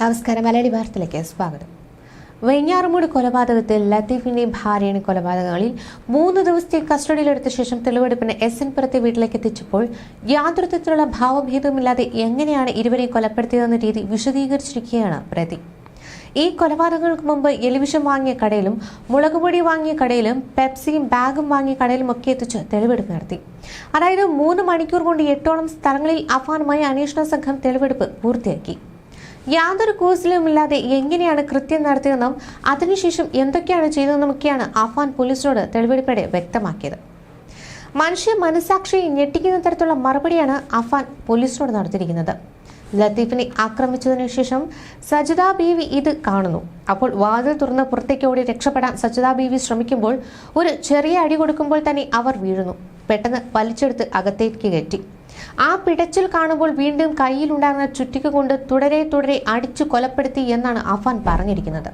നമസ്കാരം. മലയാളി വാർത്തയിലേക്ക് സ്വാഗതം. വെഞ്ഞാറമൂട് കൊലപാതകത്തിൽ ലത്തീഫിന്റെ ഭാര്യയുടെ കൊലപാതകങ്ങളിൽ 3 ദിവസത്തെ കസ്റ്റഡിയിലെടുത്ത ശേഷം തെളിവെടുപ്പിന് എസ്എൻപുരത്തെ വീട്ടിലേക്ക് എത്തിച്ചപ്പോൾ യാതൊരു തരത്തിലുള്ള ഭാവഭേദമില്ലാതെ എങ്ങനെയാണ് ഇരുവരെയും കൊലപ്പെടുത്തിയതെന്ന രീതി വിശദീകരിച്ചിരിക്കുകയാണ് പ്രതി. ഈ കൊലപാതകങ്ങൾക്ക് മുമ്പ് എലിവിഷം വാങ്ങിയ കടയിലും മുളകുപൊടി വാങ്ങിയ കടയിലും പെപ്സിയും ബാഗും വാങ്ങിയ കടയിലും ഒക്കെ എത്തിച്ച് തെളിവെടുപ്പ് നടത്തി. അതായത് 3 മണിക്കൂർ കൊണ്ട് 8ഓളം സ്ഥലങ്ങളിൽ അഫാനുമായി അന്വേഷണ സംഘം തെളിവെടുപ്പ് പൂർത്തിയാക്കി. യാതൊരു കൂസലുമില്ലാതെ എങ്ങനെയാണ് കൃത്യം നടത്തിയതെന്നും അതിനുശേഷം എന്തൊക്കെയാണ് ചെയ്തതെന്നുമൊക്കെയാണ് അഫാൻ പോലീസിനോട് തെളിവെടുപ്പോടെ വ്യക്തമാക്കിയത്. മനുഷ്യ മനസാക്ഷിയെ ഞെട്ടിക്കുന്ന തരത്തിലുള്ള മറുപടിയാണ് അഫാൻ പോലീസിനോട് നടത്തിയിരിക്കുന്നത്. ലത്തീഫിനെ ആക്രമിച്ചതിനു ശേഷം സജിദ ബീവി ഇത് കാണുന്നു. അപ്പോൾ വാതിൽ തുറന്ന് പുറത്തേക്ക് ഓടി രക്ഷപ്പെടാൻ സജിദ ബീവി ശ്രമിക്കുമ്പോൾ ഒരു ചെറിയ അടി കൊടുക്കുമ്പോൾ തന്നെ അവർ വീഴുന്നു. പെട്ടെന്ന് വലിച്ചെടുത്ത് അകത്തേക്ക് കയറ്റി. ആ പിടച്ചിൽ കാണുമ്പോൾ വീണ്ടും കയ്യിലുണ്ടായിരുന്ന ചുറ്റിക കൊണ്ട് തുടരെ അടിച്ചു കൊലപ്പെടുത്തി എന്നാണ് അഫാൻ പറഞ്ഞിരിക്കുന്നത്.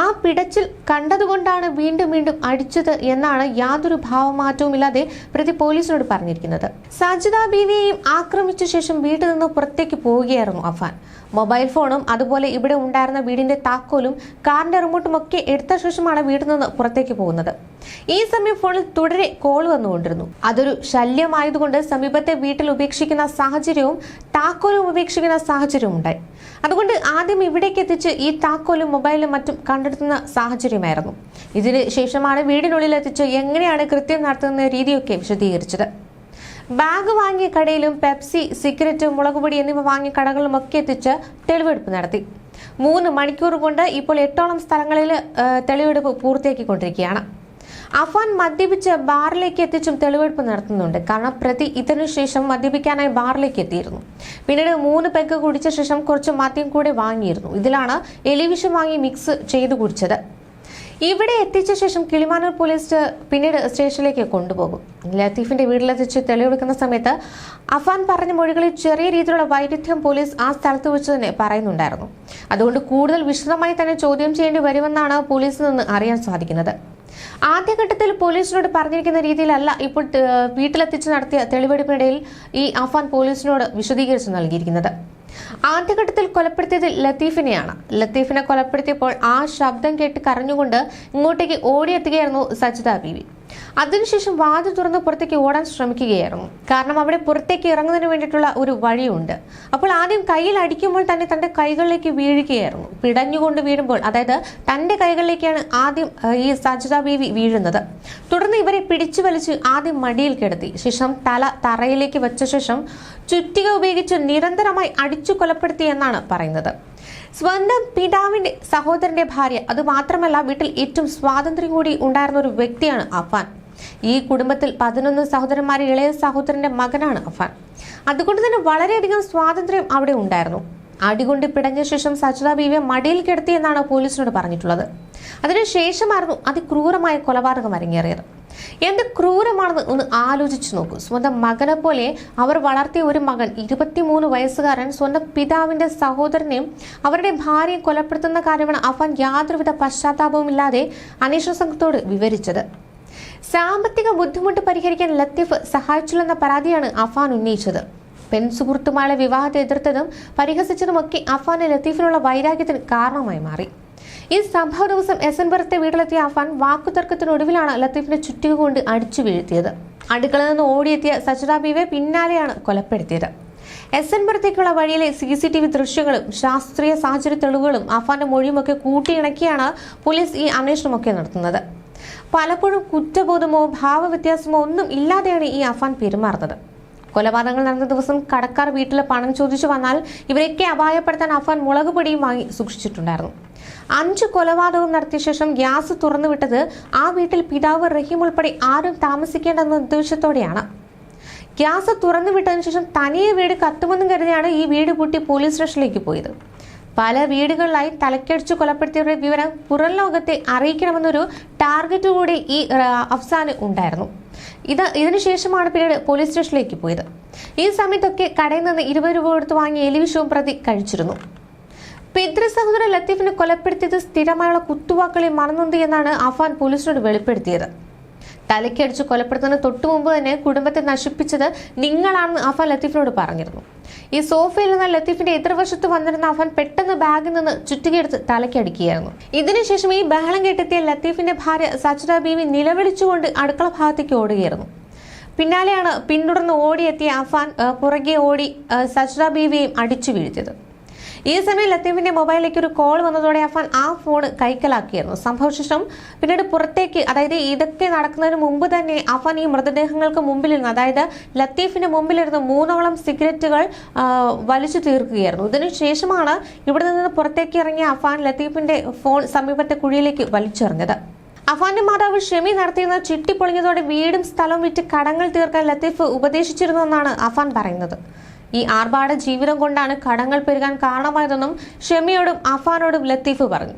ആ പിടച്ചിൽ കണ്ടതുകൊണ്ടാണ് വീണ്ടും അടിച്ചത് എന്നാണ് യാതൊരു ഭാവമാറ്റവുമില്ലാതെ പ്രതി പോലീസിനോട് പറഞ്ഞിരിക്കുന്നത്. സജിദ ബീവിയെയും ആക്രമിച്ച ശേഷം വീട്ടിൽ നിന്ന് പുറത്തേക്ക് പോവുകയായിരുന്നു അഫാൻ. മൊബൈൽ ഫോണും അതുപോലെ ഇവിടെ ഉണ്ടായിരുന്ന വീടിന്റെ താക്കോലും കാറിന്റെ റിമോട്ടും ഒക്കെ എടുത്ത ശേഷമാണ് വീട്ടിൽ നിന്ന് പുറത്തേക്ക് പോകുന്നത്. ഈ സമയം ഫോണിൽ തുടരെ കോൾ വന്നുകൊണ്ടിരുന്നു. അതൊരു ശല്യമായതുകൊണ്ട് സമീപത്തെ വീട്ടിൽ ഉപേക്ഷിക്കുന്ന സാഹചര്യവും താക്കോലും ഉപേക്ഷിക്കുന്ന സാഹചര്യവും ഉണ്ടായി. അതുകൊണ്ട് ആദ്യം ഇവിടേക്ക് എത്തിച്ച് ഈ താക്കോലും മൊബൈലും മറ്റും കണ്ടെടുക്കുന്ന സാഹചര്യമായിരുന്നു. ഇതിന് ശേഷമാണ് വീടിനുള്ളിൽ എത്തിച്ച് എങ്ങനെയാണ് കൃത്യം നടത്തുന്ന രീതിയൊക്കെ വിശദീകരിച്ചത്. ബാഗ് വാങ്ങിയ കടയിലും പെപ്സി, സിഗരറ്റ്, മുളകുപൊടി എന്നിവ വാങ്ങിയ കടകളിലും ഒക്കെ എത്തിച്ച് തെളിവെടുപ്പ് നടത്തി. 3 മണിക്കൂർ കൊണ്ട് ഇപ്പോൾ 8ഓളം സ്ഥലങ്ങളിൽ തെളിവെടുപ്പ് പൂർത്തിയാക്കിക്കൊണ്ടിരിക്കുകയാണ്. അഫാൻ മദ്യപിച്ച് ബാറിലേക്ക് എത്തിച്ചും തെളിവെടുപ്പ് നടത്തുന്നുണ്ട്. കാരണം പ്രതി ഇതിനുശേഷം മദ്യപിക്കാനായി ബാറിലേക്ക് എത്തിയിരുന്നു. പിന്നീട് 3 പെഗ് കുടിച്ച ശേഷം കുറച്ച് മദ്യം കൂടെ വാങ്ങിയിരുന്നു. ഇതിലാണ് എലിവിഷം വാങ്ങി മിക്സ് ചെയ്ത് കുടിച്ചത്. ഇവിടെ എത്തിച്ച ശേഷം കിളിമാനൂർ പോലീസ് പിന്നീട് സ്റ്റേഷനിലേക്ക് കൊണ്ടുപോകും. ലത്തീഫിന്റെ വീട്ടിലെത്തിച്ച് തെളിവെടുക്കുന്ന സമയത്ത് അഫാൻ പറഞ്ഞ മൊഴികളിൽ ചെറിയ രീതിയിലുള്ള വൈരുദ്ധ്യം പോലീസ് ആ സ്ഥലത്ത് വെച്ച് തന്നെ പറയുന്നുണ്ടായിരുന്നു. അതുകൊണ്ട് കൂടുതൽ വിശദമായി തന്നെ ചോദ്യം ചെയ്യേണ്ടി വരുമെന്നാണ് പോലീസിൽ നിന്ന് അറിയാൻ സാധിക്കുന്നത്. ആദ്യഘട്ടത്തിൽ പോലീസിനോട് പറഞ്ഞിരിക്കുന്ന രീതിയിലല്ല ഇപ്പോൾ വീട്ടിലെത്തിച്ച് നടത്തിയ തെളിവെടുപ്പിനിടയിൽ ഈ അഫാൻ പോലീസിനോട് വിശദീകരിച്ച് നൽകിയിരിക്കുന്നത്. ആദ്യഘട്ടത്തിൽ കൊലപ്പെടുത്തിയത് ലത്തീഫിനെയാണ്. ലത്തീഫിനെ കൊലപ്പെടുത്തിയപ്പോൾ ആ ശബ്ദം കേട്ട് കരഞ്ഞുകൊണ്ട് ഇങ്ങോട്ടേക്ക് ഓടിയെത്തുകയായിരുന്നു സജിദ ബീവി. അതിനുശേഷം വാതിൽ തുറന്ന് പുറത്തേക്ക് ഓടാൻ ശ്രമിക്കുകയായിരുന്നു. കാരണം അവിടെ പുറത്തേക്ക് ഇറങ്ങുന്നതിന് വേണ്ടിയിട്ടുള്ള ഒരു വഴിയുണ്ട്. അപ്പോൾ ആദ്യം കയ്യിൽ അടിക്കുമ്പോൾ തന്നെ തന്റെ കൈകളിലേക്ക് വീഴുകയായിരുന്നു. പിടഞ്ഞുകൊണ്ട് വീഴുമ്പോൾ, അതായത് തന്റെ കൈകളിലേക്കാണ് ആദ്യം ഈ സജിദ ബീവി വീഴുന്നത്. തുടർന്ന് ഇവരെ പിടിച്ചു വലിച്ച് ആദ്യം മടിയിൽ കിടത്തി ശേഷം തല തറയിലേക്ക് വെച്ച ശേഷം ചുറ്റിക ഉപയോഗിച്ച് നിരന്തരമായി അടിച്ചു കൊലപ്പെടുത്തി എന്നാണ് പറയുന്നത്. സ്വന്തം പിതാവിന്റെ സഹോദരന്റെ ഭാര്യ, അതുമാത്രമല്ല വീട്ടിൽ ഏറ്റവും സ്വാതന്ത്ര്യം കൂടി ഉണ്ടായിരുന്ന ഒരു വ്യക്തിയാണ് അഫാൻ. ഈ കുടുംബത്തിൽ 11 സഹോദരന്മാരിൽ ഇളയ സഹോദരന്റെ മകനാണ് അഫാൻ. അതുകൊണ്ട് തന്നെ വളരെയധികം സ്വാതന്ത്ര്യം അവിടെ ഉണ്ടായിരുന്നു. അടികൊണ്ട് പിടഞ്ഞ ശേഷം സജിദ ബീവിയെ മടിയിൽ കിടത്തി എന്നാണ് പോലീസിനോട് പറഞ്ഞിട്ടുള്ളത്. അതിനുശേഷമായിരുന്നു അതിക്രൂരമായ കൊലപാതകം അരങ്ങേറിയത്. എന്ത് ക്രൂരമാണെന്ന് ഒന്ന് ആലോചിച്ചു നോക്കൂ. സ്വന്തം മകനെ പോലെ അവർ വളർത്തിയ ഒരു മകൻ, 23 വയസ്സുകാരൻ, സ്വന്തം പിതാവിന്റെ സഹോദരനെയും അവരുടെ ഭാര്യയെ കൊലപ്പെടുത്തുന്ന കാര്യമാണ് അഫാൻ യാതൊരുവിധ പശ്ചാത്താപവുമില്ലാതെ അന്വേഷണ സംഘത്തോട് വിവരിച്ചത്. സാമ്പത്തിക ബുദ്ധിമുട്ട് പരിഹരിക്കാൻ ലത്തീഫ് സഹായിച്ചില്ലെന്ന പരാതിയാണ് അഫാൻ ഉന്നയിച്ചത്. പെൺസുഹൃത്തുമായുള്ള വിവാഹത്തെ എതിർത്തതും പരിഹസിച്ചതുമൊക്കെ അഫാന് ലത്തീഫിനുള്ള വൈരാഗ്യത്തിന് കാരണമായി മാറി. ഈ സംഭവ ദിവസം എസ്എൻപുരത്തെ വീട്ടിലെത്തിയ അഫാൻ വാക്കുതർക്കത്തിനൊടുവിലാണ് ലത്തീഫിനെ ചുറ്റിക കൊണ്ട് അടിച്ചു വീഴ്ത്തിയത്. അടുക്കളയിൽ നിന്ന് ഓടിയെത്തിയ സജിദ ബീവിയെ പിന്നാലെയാണ് കൊലപ്പെടുത്തിയത്. എസ്എൻപുരത്തേക്കുള്ള വഴിയിലെ CCTV ദൃശ്യങ്ങളും ശാസ്ത്രീയ സാഹചര്യ തെളിവുകളും അഫാന്റെ മൊഴിയുമൊക്കെ കൂട്ടിയിണക്കിയാണ് പോലീസ് ഈ അന്വേഷണമൊക്കെ നടത്തുന്നത്. പലപ്പോഴും കുറ്റബോധമോ ഭാവവ്യത്യാസമോ ഒന്നും ഇല്ലാതെയാണ് ഈ അഫാൻ പെരുമാറുന്നത്. കൊലപാതകങ്ങൾ നടന്ന ദിവസം കടക്കാർ വീട്ടിൽ പണം ചോദിച്ചു വന്നാൽ ഇവരെയൊക്കെ അപായപ്പെടുത്താൻ അഫാൻ മുളകുപൊടിയും വാങ്ങി സൂക്ഷിച്ചിട്ടുണ്ടായിരുന്നു. 5 കൊലപാതകം നടത്തിയ ശേഷം ഗ്യാസ് തുറന്നുവിട്ടത് ആ വീട്ടിൽ പിതാവ് റഹീം ഉൾപ്പെടെ ആരും താമസിക്കേണ്ടെന്ന ഉദ്ദേശത്തോടെയാണ്. ഗ്യാസ് തുറന്നുവിട്ടതിനു ശേഷം തനിയെ വീട് കത്തുമെന്നും കരുതിയാണ് ഈ വീട് പൂട്ടി പോലീസ് സ്റ്റേഷനിലേക്ക് പോയത്. പല വീടുകളിലായി തലക്കടിച്ചു കൊലപ്പെടുത്തിയവരുടെ വിവരം പുറം ലോകത്തെ അറിയിക്കണമെന്നൊരു ടാർഗറ്റ് കൂടി ഈ അഫ്സാന് ഉണ്ടായിരുന്നു. ഇതിനുശേഷമാണ് പിന്നീട് പോലീസ് സ്റ്റേഷനിലേക്ക് പോയത്. ഈ സമയത്തൊക്കെ കടയിൽ നിന്ന് 20 രൂപ കൊടുത്ത് വാങ്ങിയ എലിവിഷവും പ്രതി കഴിച്ചിരുന്നു. പിതൃ സഹോദരൻ ലത്തീഫിനെ കൊലപ്പെടുത്തിയത് സ്ഥിരമായുള്ള കുത്തുവാക്കളെ മറന്നുണ്ട് എന്നാണ് അഫാൻ പോലീസിനോട് വെളിപ്പെടുത്തിയത്. തലയ്ക്കടിച്ച് കൊലപ്പെടുത്തുന്നതിന് തൊട്ടു മുമ്പ് തന്നെ കുടുംബത്തെ നശിപ്പിച്ചത് നിങ്ങളാണെന്ന് അഫാൻ ലത്തീഫിനോട് പറഞ്ഞിരുന്നു. ഈ സോഫയിൽ നിന്ന് ലത്തീഫിന്റെ എതിർവശത്ത് വന്നിരുന്ന അഫാൻ പെട്ടെന്ന് ബാഗിൽ നിന്ന് ചുറ്റികയെടുത്ത് തലയ്ക്കടിക്കുകയായിരുന്നു. ഇതിനുശേഷം ഈ ബഹളം കേട്ടെത്തിയ ലത്തീഫിന്റെ ഭാര്യ സജ്ദ ബീവി നിലവിളിച്ചുകൊണ്ട് അടുക്കള ഭാഗത്തേക്ക് ഓടുകയായിരുന്നു. പിന്നാലെയാണ് പിന്തുടർന്ന് ഓടിയെത്തിയ അഫാൻ പുറകെ ഓടി സജ്ദ ബീവിയെയും അടിച്ചു വീഴ്ത്തിയത്. ഈ സമയം ലത്തീഫിന്റെ മൊബൈലിലേക്ക് ഒരു കോൾ വന്നതോടെ അഫാൻ ആ ഫോൺ കൈക്കലാക്കിയിരുന്നു. സംഭവശേഷം പിന്നീട് പുറത്തേക്ക്, അതായത് ഇതൊക്കെ നടക്കുന്നതിന് മുമ്പ് തന്നെ അഫാൻ ഈ മൃതദേഹങ്ങൾക്ക് മുമ്പിലിരുന്ന്, അതായത് ലത്തീഫിന്റെ മുമ്പിലിരുന്ന് 3ഓളം സിഗരറ്റുകൾ വലിച്ചു തീർക്കുകയായിരുന്നു. ഇതിനുശേഷമാണ് ഇവിടെ നിന്ന് പുറത്തേക്ക് ഇറങ്ങിയ അഫാൻ ലത്തീഫിന്റെ ഫോൺ സമീപത്തെ കുഴിയിലേക്ക് വലിച്ചെറിഞ്ഞത്. അഫാന്റെ മാതാവ് ഷെമി നടത്തിയിരുന്ന ചിട്ടി പൊളിഞ്ഞതോടെ വീടും സ്ഥലവും വിറ്റ് കടങ്ങൾ തീർക്കാൻ ലത്തീഫ് ഉപദേശിച്ചിരുന്നുവെന്നാണ് അഫാൻ പറയുന്നത്. ഈ ആർഭാട ജീവിതം കൊണ്ടാണ് കടങ്ങൾ പെരുകാൻ കാരണമായതെന്നും ഷെമിയോടും അഫാനോടും ലത്തീഫ് പറഞ്ഞു.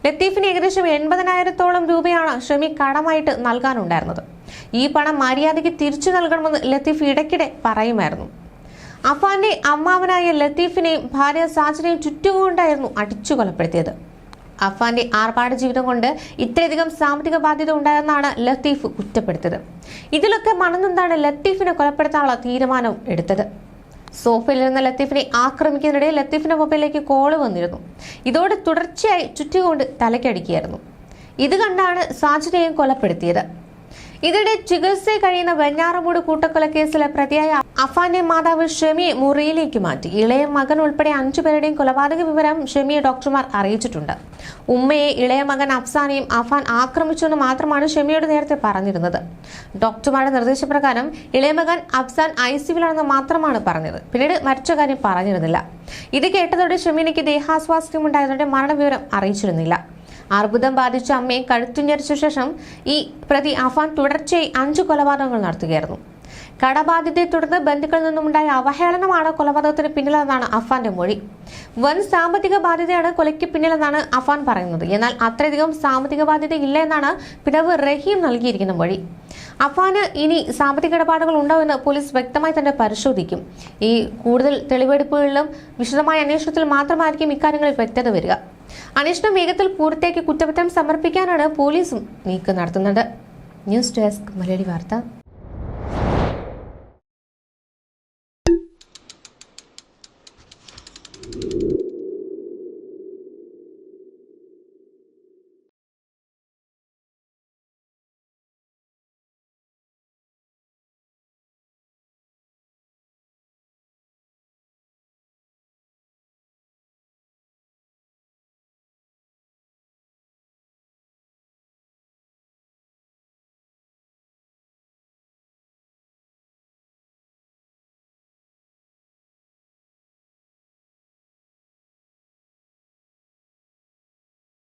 ലത്തീഫിന് ഏകദേശം 80,000-ഓളം രൂപയാണ് ഷെമി കടമായിട്ട് നൽകാനുണ്ടായിരുന്നത്. ഈ പണം മര്യാദയ്ക്ക് തിരിച്ചു നൽകണമെന്ന് ലത്തീഫ് ഇടയ്ക്കിടെ പറയുമായിരുന്നു. അഫാന്റെ അമ്മാവനായ ലത്തീഫിനെയും ഭാര്യ സാജിനെയും ചുറ്റുകൊണ്ടായിരുന്നു അടിച്ചു കൊലപ്പെടുത്തിയത്. അഫാന്റെ ആർഭാട ജീവിതം കൊണ്ട് ഇത്രയധികം സാമ്പത്തിക ബാധ്യത ഉണ്ടായെന്നാണ് ലത്തീഫ് കുറ്റപ്പെടുത്തിയത്. ഇതിലൊക്കെ മണന്നൊന്താണ് ലത്തീഫിനെ കൊലപ്പെടുത്താനുള്ള തീരുമാനം എടുത്തത്. സോഫയിലിരുന്ന ലത്തീഫിനെ ആക്രമിക്കുന്നതിനിടെ ലത്തീഫിന്റെ മൊബൈലിലേക്ക് കോള് വന്നിരുന്നു. ഇതോടെ തുടർച്ചയായി ചുറ്റികൊണ്ട് തലയ്ക്കടിക്കുകയായിരുന്നു. ഇത് കണ്ടാണ് സാജിനെയും കൊലപ്പെടുത്തിയത്. ഇതിനിടെ ചികിത്സയിൽ കഴിയുന്ന വെഞ്ഞാറമൂട് കൂട്ടക്കൊലക്കേസിലെ പ്രതിയായ അഫാന്റെ മാതാവ് ഷെമിയെ മുറിയിലേക്ക് മാറ്റി. ഇളയ മകൻ ഉൾപ്പെടെ 5 പേരുടെയും കൊലപാതക വിവരം ഷെമിയെ ഡോക്ടർമാർ അറിയിച്ചിട്ടുണ്ട്. ഉമ്മയെ ഇളയ മകൻ അഫ്സാനെയും അഫാൻ ആക്രമിച്ചുവെന്ന് മാത്രമാണ് ഷെമിയോട് നേരത്തെ പറഞ്ഞിരുന്നത്. ഡോക്ടർമാരുടെ നിർദ്ദേശപ്രകാരം ഇളയ മകൻ അഫ്സാൻ ICUവിലാണെന്ന് മാത്രമാണ് പറഞ്ഞത്. പിന്നീട് മരിച്ച കാര്യം പറഞ്ഞിരുന്നില്ല. ഇത് കേട്ടതോടെ ഷെമീനയ്ക്ക് ദേഹാസ്വാസ്ഥ്യമുണ്ടായതോടെ മരണവിവരം അറിയിച്ചിരുന്നില്ല. അർബുദം ബാധിച്ച അമ്മയെ കഴുത്തുഞ്ഞരിച്ച ശേഷം ഈ പ്രതി അഫാൻ തുടർച്ചയായി 5 കൊലപാതകങ്ങൾ നടത്തുകയായിരുന്നു. കടബാധ്യതയെ തുടർന്ന് ബന്ധുക്കളിൽ നിന്നുമുണ്ടായ അവഹേളനമാണ് കൊലപാതകത്തിന് പിന്നിലെന്നാണ് അഫാന്റെ മൊഴി. വൻ സാമ്പത്തിക ബാധ്യതയാണ് കൊലയ്ക്ക് പിന്നിലെന്നാണ് അഫാൻ പറയുന്നത്. എന്നാൽ അത്രയധികം സാമ്പത്തിക ബാധ്യത ഇല്ല എന്നാണ് പിതാവ് റഹീം നൽകിയിരിക്കുന്ന മൊഴി. അഫാന് ഇനി സാമ്പത്തിക ഇടപാടുകൾ ഉണ്ടോ എന്ന് പോലീസ് വ്യക്തമായി തന്നെ പരിശോധിക്കും. ഈ കൂടുതൽ തെളിവെടുപ്പുകളിലും വിശദമായ അന്വേഷണത്തിൽ മാത്രമായിരിക്കും ഇക്കാര്യങ്ങളിൽ വ്യക്തത വരിക. അന്വേഷണം വേഗത്തിൽ പൂർത്തിയാക്കി കുറ്റപത്രം സമർപ്പിക്കാനാണ് പോലീസും നീക്കം നടത്തുന്നത്. ന്യൂസ് ഡെസ്ക് മലയാളി വാർത്ത.